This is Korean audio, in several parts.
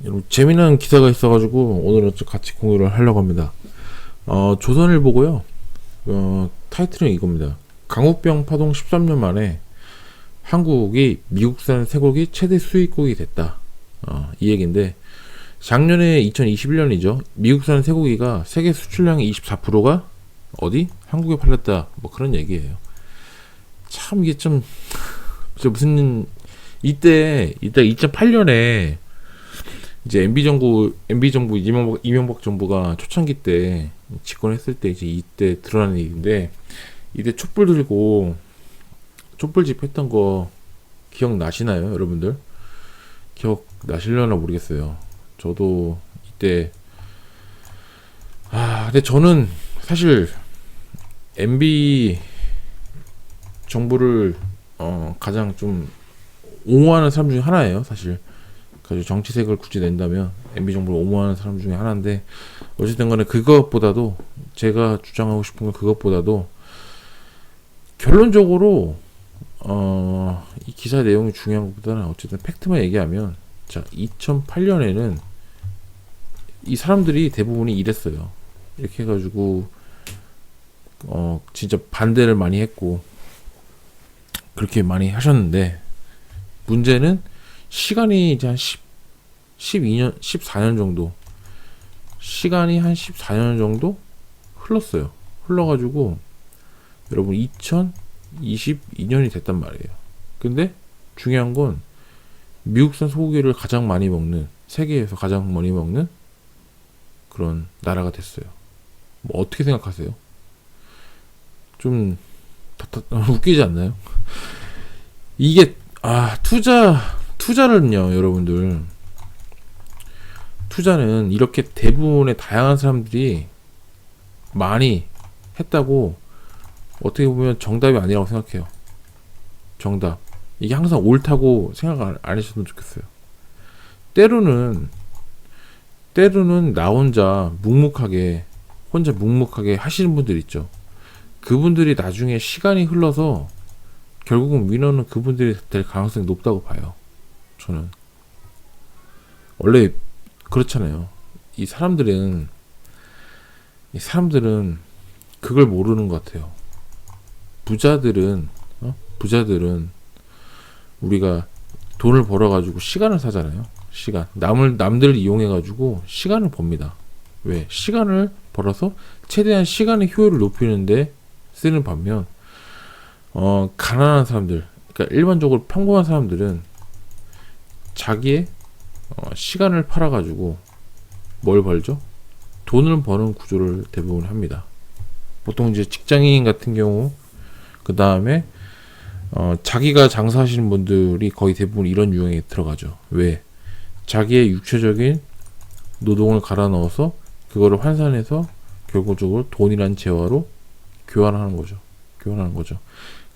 여러분, 재미난 기사가 있어가지고 오늘은 좀 같이 공유를 하려고 합니다. 조선일보고요. 타이틀은 이겁니다. 강우병 파동 13년 만에 한국이 미국산 쇠고기 최대 수입국이 됐다. 이 얘기인데, 작년에 2021년이죠. 미국산 쇠고기가 세계 수출량의 24%가 어디? 한국에 팔렸다. 뭐 그런 얘기예요. 참 이게 좀 무슨 이때 2008년에 이제 MB 정부 이명박 정부가 초창기 때 집권했을 때 이제 이때 드러난 일인데, 이때 촛불 들고 촛불집 했던 거 기억나시나요, 여러분들? 기억나시려나 모르겠어요. 저도 이때 근데 저는 사실 MB 정부를 가장 좀 옹호하는 사람 중에 하나예요, 사실. 그래서 정치색을 굳이 낸다면 MB 정부를 옹호하는 사람 중에 하나인데, 어쨌든 간에 그것보다도 제가 주장하고 싶은 건 그것보다도 결론적으로 이 기사 내용이 중요한 것보다는 어쨌든 팩트만 얘기하면, 자, 2008년에는 이 사람들이 대부분이 이랬어요. 이렇게 해가지고 진짜 반대를 많이 했고 그렇게 많이 하셨는데, 문제는 시간이 이제 한 12년, 14년 정도, 시간이 한 14년 정도 흘렀어요. 흘러가지고 여러분 2022년이 됐단 말이에요. 근데 중요한 건 미국산 소고기를 가장 많이 먹는, 세계에서 가장 많이 먹는 그런 나라가 됐어요. 뭐 어떻게 생각하세요? 좀 웃기지 않나요? 이게 투자는요, 여러분들. 투자는 이렇게 대부분의 다양한 사람들이 많이 했다고 어떻게 보면 정답이 아니라고 생각해요. 정답. 이게 항상 옳다고 생각 안 하셨으면 좋겠어요. 때로는 나 혼자 묵묵하게 하시는 분들 있죠. 그분들이 나중에 시간이 흘러서 결국은 위너는 그분들이 될 가능성이 높다고 봐요. 저는 원래 그렇잖아요. 이 사람들은 그걸 모르는 것 같아요. 부자들은 우리가 돈을 벌어가지고 시간을 사잖아요. 시간. 남들을 이용해가지고 시간을 법니다. 왜? 시간을 벌어서 최대한 시간의 효율을 높이는데 쓰는 반면, 가난한 사람들, 그러니까 일반적으로 평범한 사람들은 자기의 시간을 팔아가지고 뭘 벌죠? 돈을 버는 구조를 대부분 합니다. 보통 이제 직장인 같은 경우, 그 다음에 자기가 장사하시는 분들이 거의 대부분 이런 유형에 들어가죠. 왜? 자기의 육체적인 노동을 갈아 넣어서 그거를 환산해서 결국적으로 돈이란 재화로 교환하는 거죠.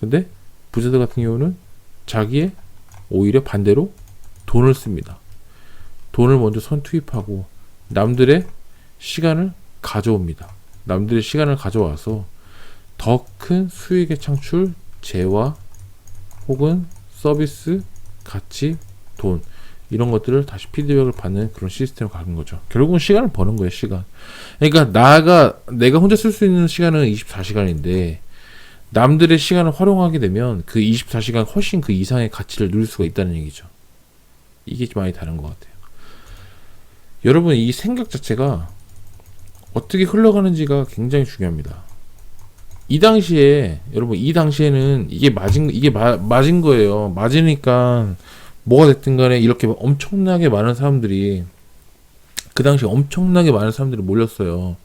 근데 부자들 같은 경우는 자기의 오히려 반대로 돈을 씁니다. 돈을 먼저 선투입하고 남들의 시간을 가져옵니다. 남들의 시간을 가져와서 더 큰 수익의 창출, 재화 혹은 서비스, 가치, 돈, 이런 것들을 다시 피드백을 받는 그런 시스템을 가는 거죠. 결국은 시간을 버는 거예요, 시간. 그러니까 내가 혼자 쓸 수 있는 시간은 24시간인데 남들의 시간을 활용하게 되면 그 24시간 훨씬 그 이상의 가치를 누릴 수가 있다는 얘기죠. 이게 좀 많이 다른 것 같아요. 여러분, 이 생각 자체가 어떻게 흘러가는지가 굉장히 중요합니다. 이 당시에는 이게 맞은 거예요. 맞으니까 뭐가 됐든 간에 이렇게 엄청나게 많은 사람들이, 그 당시에 엄청나게 많은 사람들이 몰렸어요.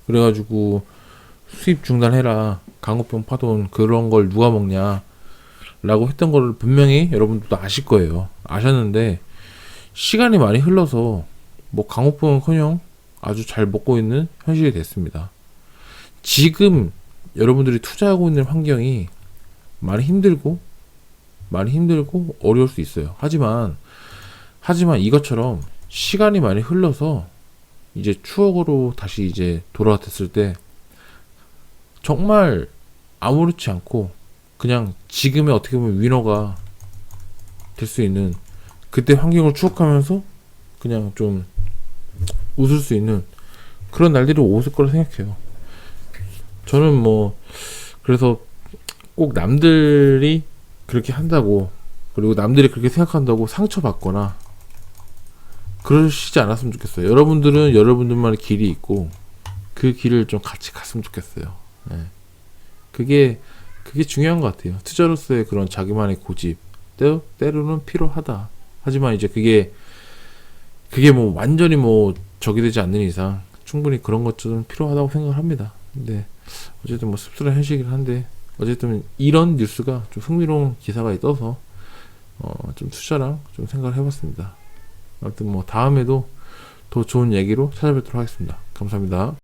그래가지고 수입 중단해라, 강우병 파돈 그런 걸 누가 먹냐 라고 했던 거를 분명히 여러분들도 아실 거예요. 아셨는데 시간이 많이 흘러서 뭐 강우병은커녕 아주 잘 먹고 있는 현실이 됐습니다. 지금 여러분들이 투자하고 있는 환경이 많이 힘들고 어려울 수 있어요. 하지만 이것처럼 시간이 많이 흘러서 이제 추억으로 다시 이제 돌아왔을 때 정말 아무렇지 않고 그냥 지금의 어떻게 보면 위너가 될 수 있는 그때 환경을 추억하면서 그냥 좀 웃을 수 있는 그런 날들이 오실 거라 생각해요. 저는 뭐 그래서 꼭 남들이 그렇게 한다고, 그리고 남들이 그렇게 생각한다고 상처받거나 그러시지 않았으면 좋겠어요. 여러분들은 여러분들만의 길이 있고 그 길을 좀 같이 갔으면 좋겠어요. 네. 그게 중요한 것 같아요. 투자로서의 그런 자기만의 고집, 때로는 필요하다. 하지만 이제 그게 뭐 완전히 뭐 적이 되지 않는 이상 충분히 그런 것들은 필요하다고 생각을 합니다. 근데 어쨌든 뭐 씁쓸한 현실이긴 한데, 어쨌든 이런 뉴스가 좀 흥미로운 기사가 떠서 좀 투자랑 좀 생각을 해봤습니다. 아무튼 뭐 다음에도 더 좋은 얘기로 찾아뵙도록 하겠습니다. 감사합니다.